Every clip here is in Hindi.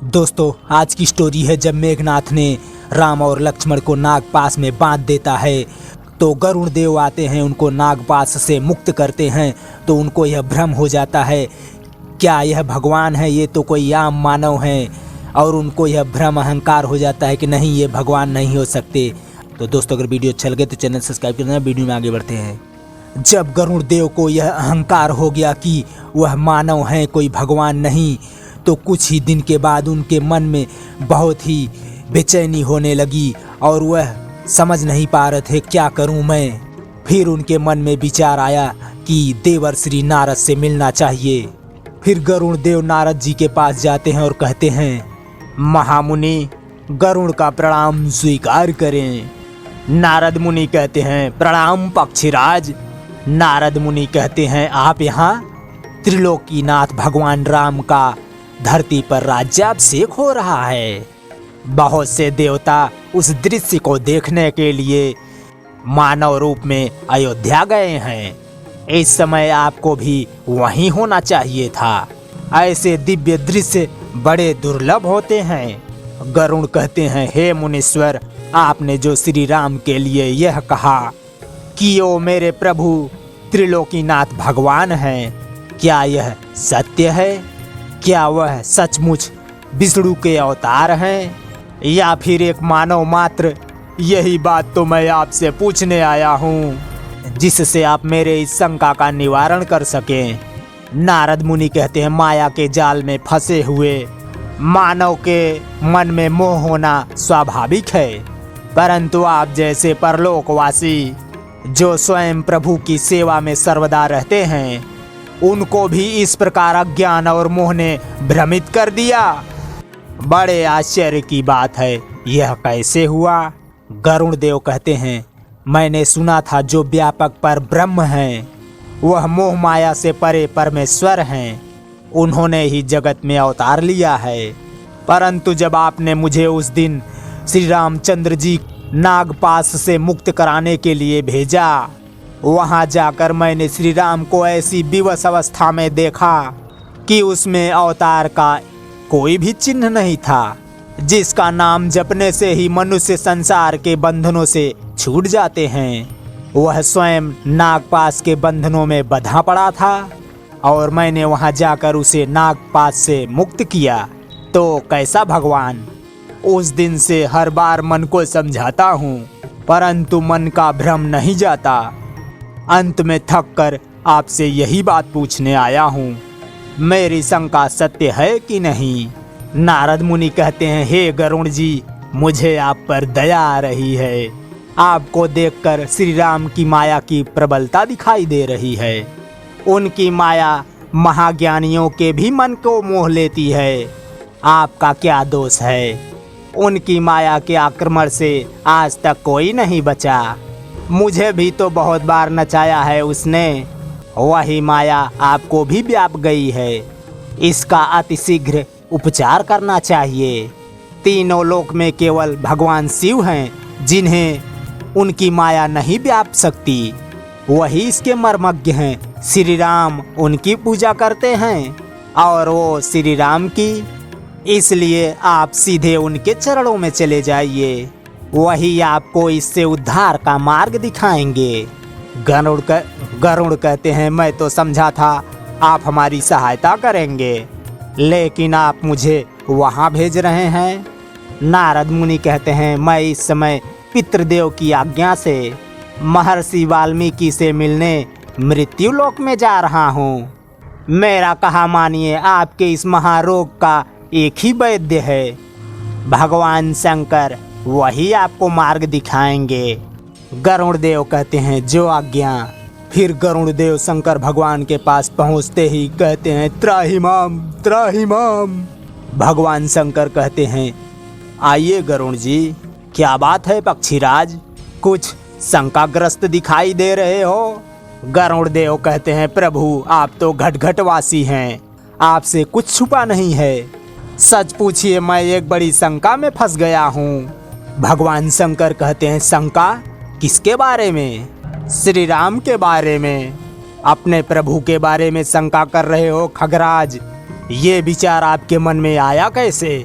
दोस्तों, आज की स्टोरी है जब मेघनाथ ने राम और लक्ष्मण को नागपाश में बांध देता है तो गरुड़ देव आते हैं, उनको नागपाश से मुक्त करते हैं। तो उनको यह भ्रम हो जाता है क्या यह भगवान है, ये तो कोई आम मानव है। और उनको यह भ्रम अहंकार हो जाता है कि नहीं, ये भगवान नहीं हो सकते। तो दोस्तों, अगर वीडियो अच्छा लगे तो चैनल सब्सक्राइब करना। वीडियो में आगे बढ़ते हैं। जब गरुड़ देव को यह अहंकार हो गया कि वह मानव है, कोई भगवान नहीं, तो कुछ ही दिन के बाद उनके मन में बहुत ही बेचैनी होने लगी और वह समझ नहीं पा रहे थे क्या करूं मैं। फिर उनके मन में विचार आया कि देवर श्री नारद से मिलना चाहिए। फिर गरुड़ देव नारद जी के पास जाते हैं और कहते हैं, महामुनि, गरुड़ का प्रणाम स्वीकार करें। नारद मुनि कहते हैं, प्रणाम पक्षीराज। नारद मुनि कहते हैं, आप यहाँ? त्रिलोकीनाथ भगवान राम का धरती पर राज्याभिषेक हो रहा है। बहुत से देवता उस दृश्य को देखने के लिए मानव रूप में अयोध्या गए हैं। इस समय आपको भी वहीं होना चाहिए था। ऐसे दिव्य दृश्य बड़े दुर्लभ होते हैं। गरुड़ कहते हैं, हे मुनीश्वर, आपने जो श्री राम के लिए यह कहा कि ओ मेरे प्रभु त्रिलोकीनाथ भगवान हैं, क्या यह सत्य है? क्या वह सचमुच विष्णु के अवतार हैं या फिर एक मानव मात्र? यही बात तो मैं आपसे पूछने आया हूँ, जिससे आप मेरे इस शंका का निवारण कर सकें। नारद मुनि कहते हैं, माया के जाल में फंसे हुए मानव के मन में मोह होना स्वाभाविक है, परंतु आप जैसे परलोकवासी जो स्वयं प्रभु की सेवा में सर्वदा रहते हैं, उनको भी इस प्रकार अज्ञान और मोह ने भ्रमित कर दिया। बड़े आश्चर्य की बात है, यह कैसे हुआ? गरुड़ देव कहते हैं, मैंने सुना था जो व्यापक पर ब्रह्म हैं, वह मोह माया से परे परमेश्वर हैं। उन्होंने ही जगत में अवतार लिया है। परंतु जब आपने मुझे उस दिन श्री रामचंद्र जी नागपाश से मुक्त कराने के लिए भेजा, वहां जाकर मैंने श्री राम को ऐसी विवश अवस्था में देखा कि उसमें अवतार का कोई भी चिन्ह नहीं था, जिसका नाम जपने से ही मनुष्य संसार के बंधनों से छूट जाते हैं। वह स्वयं नागपाश के बंधनों में बंधा पड़ा था और मैंने वहां जाकर उसे नागपाश से मुक्त किया। तो कैसा भगवान? उस दिन से हर बार मन को समझाता हूँ, परंतु मन का भ्रम नहीं जाता। अंत में थक कर आपसे यही बात पूछने आया हूँ, मेरी शंका सत्य है कि नहीं? नारद मुनि कहते हैं, हे गरुड़ जी, मुझे आप पर दया आ रही है। आपको देखकर श्री राम की माया की प्रबलता दिखाई दे रही है। उनकी माया महाज्ञानियों के भी मन को मोह लेती है। आपका क्या दोष है? उनकी माया के आक्रमण से आज तक कोई नहीं बचा। मुझे भी तो बहुत बार नचाया है उसने। वही माया आपको भी व्याप गई है। इसका अतिशीघ्र उपचार करना चाहिए। तीनों लोक में केवल भगवान शिव हैं जिन्हें उनकी माया नहीं व्याप सकती। वही इसके मर्मज्ञ हैं। श्री राम उनकी पूजा करते हैं और वो श्री राम की। इसलिए आप सीधे उनके चरणों में चले जाइए, वही आपको इससे उद्धार का मार्ग दिखाएंगे। गरुड़ कहते हैं, मैं तो समझा था आप हमारी सहायता करेंगे, लेकिन आप मुझे वहां भेज रहे हैं। नारद मुनि कहते हैं, मैं इस समय पितृदेव की आज्ञा से महर्षि वाल्मीकि से मिलने मृत्यु लोक में जा रहा हूँ। मेरा कहा मानिए, आपके इस महारोग का एक ही वैद्य है, भगवान शंकर। वही आपको मार्ग दिखाएंगे। गरुड़ देव कहते हैं, जो आज्ञा। फिर गरुड़ देव शंकर भगवान के पास पहुंचते ही कहते हैं, त्राहि माम, त्राहि माम। भगवान शंकर कहते हैं, आइए गरुड़ जी, क्या बात है पक्षीराज, कुछ शंकाग्रस्त दिखाई दे रहे हो? गरुड़ देव कहते हैं, प्रभु आप तो घटघटवासी हैं, आपसे कुछ छुपा नहीं है। सच पूछिए, मैं एक बड़ी शंका में फंस गया हूँ। भगवान शंकर कहते हैं, शंका किसके बारे में? श्री राम के बारे में। अपने प्रभु के बारे में शंका कर रहे हो खगराज? ये विचार आपके मन में आया कैसे?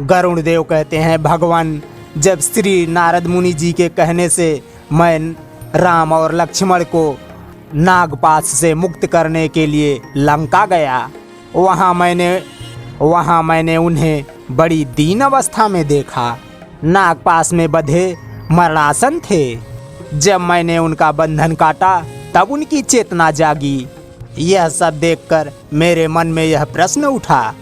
गरुड़ देव कहते हैं, भगवान, जब श्री नारद मुनि जी के कहने से मैं राम और लक्ष्मण को नागपाश से मुक्त करने के लिए लंका गया, वहाँ मैंने उन्हें बड़ी दीन अवस्था में देखा। नागपाश में बंधे मरणासन थे। जब मैंने उनका बंधन काटा तब उनकी चेतना जागी। यह सब देखकर मेरे मन में यह प्रश्न उठा,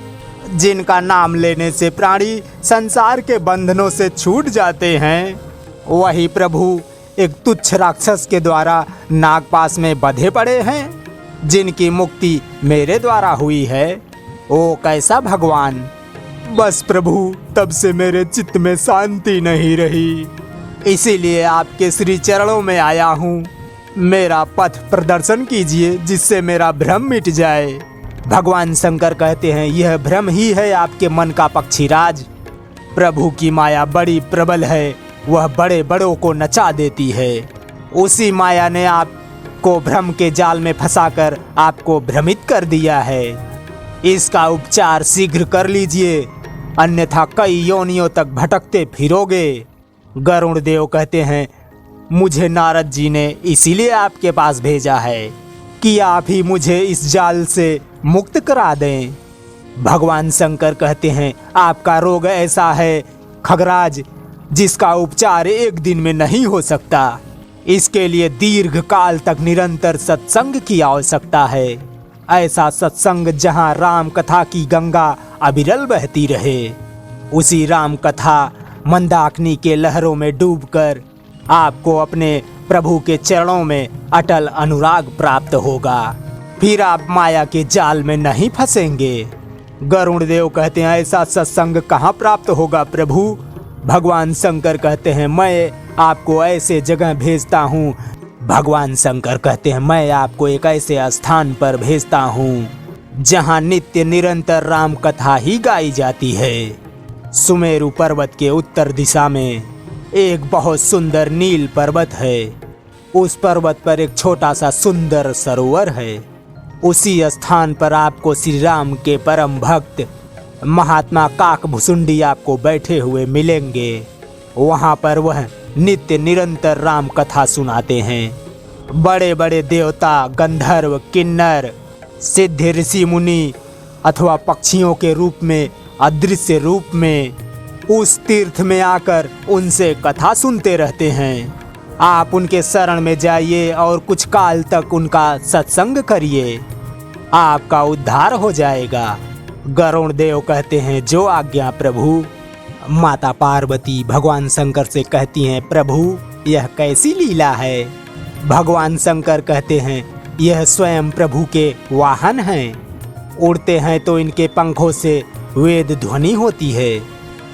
जिनका नाम लेने से प्राणी संसार के बंधनों से छूट जाते हैं, वही प्रभु एक तुच्छ राक्षस के द्वारा नागपाश में बंधे पड़े हैं, जिनकी मुक्ति मेरे द्वारा हुई है। ओ कैसा भगवान! बस प्रभु, तब से मेरे चित्त में शांति नहीं रही, इसीलिए आपके श्री चरणों में आया हूँ। मेरा पथ प्रदर्शन कीजिए, जिससे मेरा भ्रम मिट जाए। भगवान शंकर कहते हैं, यह भ्रम ही है आपके मन का पक्षीराज। प्रभु की माया बड़ी प्रबल है, वह बड़े बड़ों को नचा देती है। उसी माया ने आपको भ्रम के जाल में फंसाकर आपको भ्रमित कर दिया है। इसका उपचार शीघ्र कर लीजिए, अन्यथा कई योनियों तक भटकते फिरोगे। गरुड़ देव कहते हैं, मुझे नारद जी ने इसीलिए आपके पास भेजा है कि आप ही मुझे इस जाल से मुक्त करा दें। भगवान शंकर कहते हैं, आपका रोग ऐसा है खगराज, जिसका उपचार एक दिन में नहीं हो सकता। इसके लिए दीर्घ काल तक निरंतर सत्संग की आवश्यकता है। ऐसा सत्संग जहाँ राम कथा की गंगा अविरल बहती रहे। उसी राम कथा मंदाकिनी के लहरों में डूबकर आपको अपने प्रभु के चरणों में अटल अनुराग प्राप्त होगा। फिर आप माया के जाल में नहीं फंसेंगे। गरुड़ देव कहते हैं, ऐसा सत्संग कहाँ प्राप्त होगा प्रभु? भगवान शंकर कहते हैं, मैं आपको ऐसे जगह भेजता हूँ। भगवान शंकर कहते हैं, मैं आपको एक ऐसे स्थान पर भेजता हूँ जहाँ नित्य निरंतर राम कथा ही गाई जाती है। सुमेरु पर्वत के उत्तर दिशा में एक बहुत सुंदर नील पर्वत है। उस पर्वत पर एक छोटा सा सुंदर सरोवर है। उसी स्थान पर आपको श्री राम के परम भक्त महात्मा काकभुसुंडी आपको बैठे हुए मिलेंगे। वहाँ पर वह नित्य निरंतर राम कथा सुनाते हैं। बड़े बड़े देवता, गंधर्व, किन्नर, सिद्ध, ऋषि, मुनि अथवा पक्षियों के रूप में, अदृश्य रूप में उस तीर्थ में आकर उनसे कथा सुनते रहते हैं। आप उनके शरण में जाइए और कुछ काल तक उनका सत्संग करिए, आपका उद्धार हो जाएगा। गरुड़ देव कहते हैं, जो आज्ञा प्रभु। माता पार्वती भगवान शंकर से कहती हैं, प्रभु यह कैसी लीला है? भगवान शंकर कहते हैं, यह स्वयं प्रभु के वाहन हैं। उड़ते हैं तो इनके पंखों से वेद ध्वनि होती है।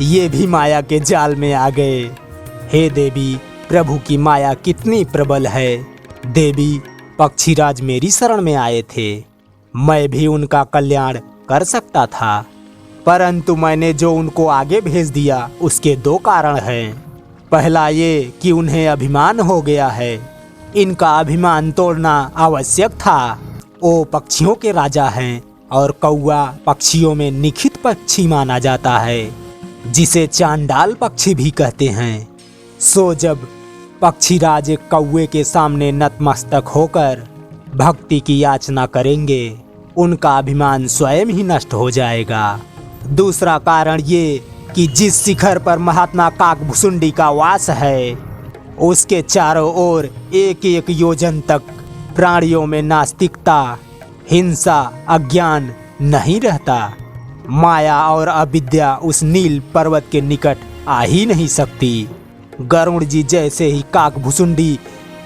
ये भी माया के जाल में आ गए। हे देवी, प्रभु की माया कितनी प्रबल है। देवी, पक्षीराज मेरी शरण में आए थे, मैं भी उनका कल्याण कर सकता था, परंतु मैंने जो उनको आगे भेज दिया उसके दो कारण हैं। पहला ये कि उन्हें अभिमान हो गया है। इनका अभिमान तोड़ना आवश्यक था। वो पक्षियों के राजा हैं और कौवा पक्षियों में निखित पक्षी माना जाता है, जिसे चांडाल पक्षी भी कहते हैं। सो जब पक्षीराज एक कौवे के सामने नतमस्तक होकर भक्ति की याचना करेंगे, उनका अभिमान स्वयं ही नष्ट हो जाएगा। दूसरा कारण ये कि जिस शिखर पर महात्मा काकभुसुंडी का वास है, उसके चारों ओर एक एक योजन तक प्राणियों में नास्तिकता, हिंसा, अज्ञान नहीं रहता। माया और अविद्या उस नील पर्वत के निकट आ ही नहीं सकती। गरुड़ जी जैसे ही काकभुसुंडी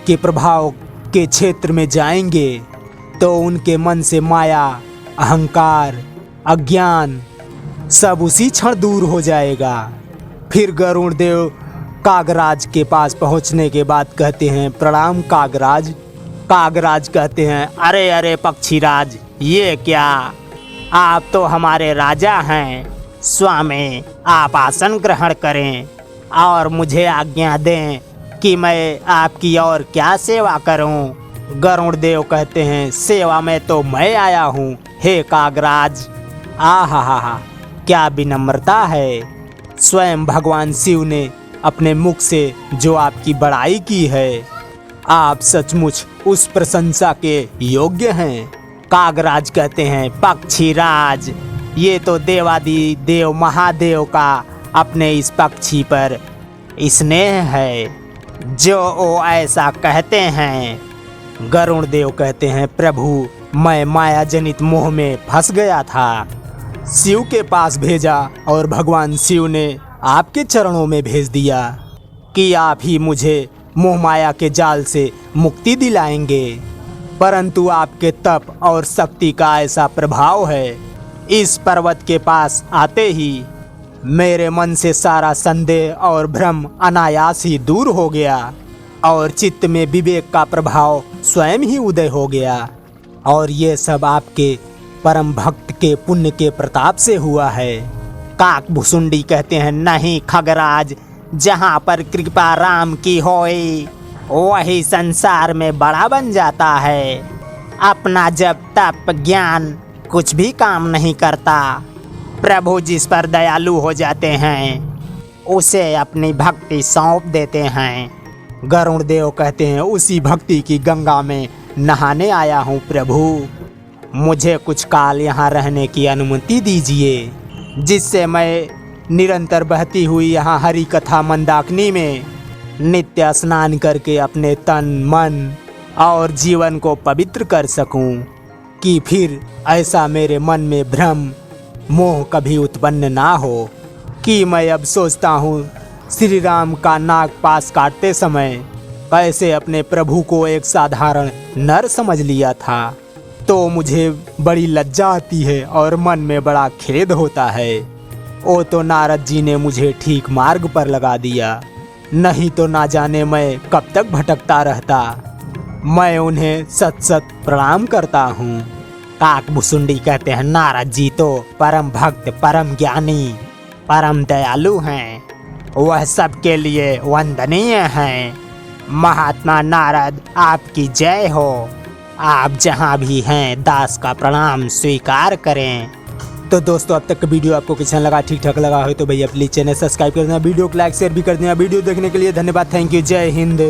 के प्रभाव के क्षेत्र में जाएंगे तो उनके मन से माया, अहंकार, अज्ञान सब उसी क्षण दूर हो जाएगा। फिर गरुड़ देव कागराज के पास पहुंचने के बाद कहते हैं, प्रणाम कागराज। कागराज कहते हैं, अरे अरे पक्षीराज, ये क्या? आप तो हमारे राजा हैं। स्वामी, आप आसन ग्रहण करें और मुझे आज्ञा दें कि मैं आपकी और क्या सेवा करूं। गरुड़ देव कहते हैं, सेवा में तो मैं आया हूं हे कागराज। आहा, क्या विनम्रता है। स्वयं भगवान शिव ने अपने मुख से जो आपकी बड़ाई की है, आप सचमुच उस प्रशंसा के योग्य हैं। कागराज कहते हैं पक्षीराज, ये तो देवादि देव महादेव का अपने इस पक्षी पर स्नेह है जो वो ऐसा कहते हैं। गरुण देव कहते हैं प्रभु, मैं माया जनित मोह में फंस गया था, शिव के पास भेजा और भगवान शिव ने आपके चरणों में भेज दिया कि आप ही मुझे मोह माया के जाल से मुक्ति दिलाएंगे। परंतु आपके तप और शक्ति का ऐसा प्रभाव है, इस पर्वत के पास आते ही मेरे मन से सारा संदेह और भ्रम अनायास ही दूर हो गया और चित्त में विवेक का प्रभाव स्वयं ही उदय हो गया। और ये सब आपके परम भक्त के पुण्य के प्रताप से हुआ है। काकभुसुंडी कहते हैं नहीं खगराज, जहाँ पर कृपा राम की होए वही संसार में बड़ा बन जाता है। अपना जब तप ज्ञान कुछ भी काम नहीं करता, प्रभु जिस पर दयालु हो जाते हैं उसे अपनी भक्ति सौंप देते हैं। गरुण देव कहते हैं उसी भक्ति की गंगा में नहाने आया हूँ प्रभु, मुझे कुछ काल यहाँ रहने की अनुमति दीजिए, जिससे मैं निरंतर बहती हुई यहाँ हरि कथा मंदाकिनी में नित्य स्नान करके अपने तन मन और जीवन को पवित्र कर सकूं, कि फिर ऐसा मेरे मन में भ्रम मोह कभी उत्पन्न ना हो कि मैं अब सोचता हूँ श्री राम का नागपाश काटते समय कैसे अपने प्रभु को एक साधारण नर समझ लिया था, तो मुझे बड़ी लज्जा आती है और मन में बड़ा खेद होता है। वो तो नारद जी ने मुझे ठीक मार्ग पर लगा दिया, नहीं तो ना जाने मैं कब तक भटकता रहता। मैं उन्हें सत सत प्रणाम करता हूँ। काकभुसुंडी कहते हैं नारद जी तो परम भक्त, परम ज्ञानी, परम दयालु हैं, वह सबके लिए वंदनीय हैं। महात्मा नारद आपकी जय हो, आप जहाँ भी हैं दास का प्रणाम स्वीकार करें। तो दोस्तों अब तक का वीडियो आपको कैसा लगा, ठीक ठाक लगा हो तो भैया प्लीज चैनल सब्सक्राइब कर देना, वीडियो को लाइक शेयर भी कर देना। वीडियो देखने के लिए धन्यवाद, थैंक यू, जय हिंद।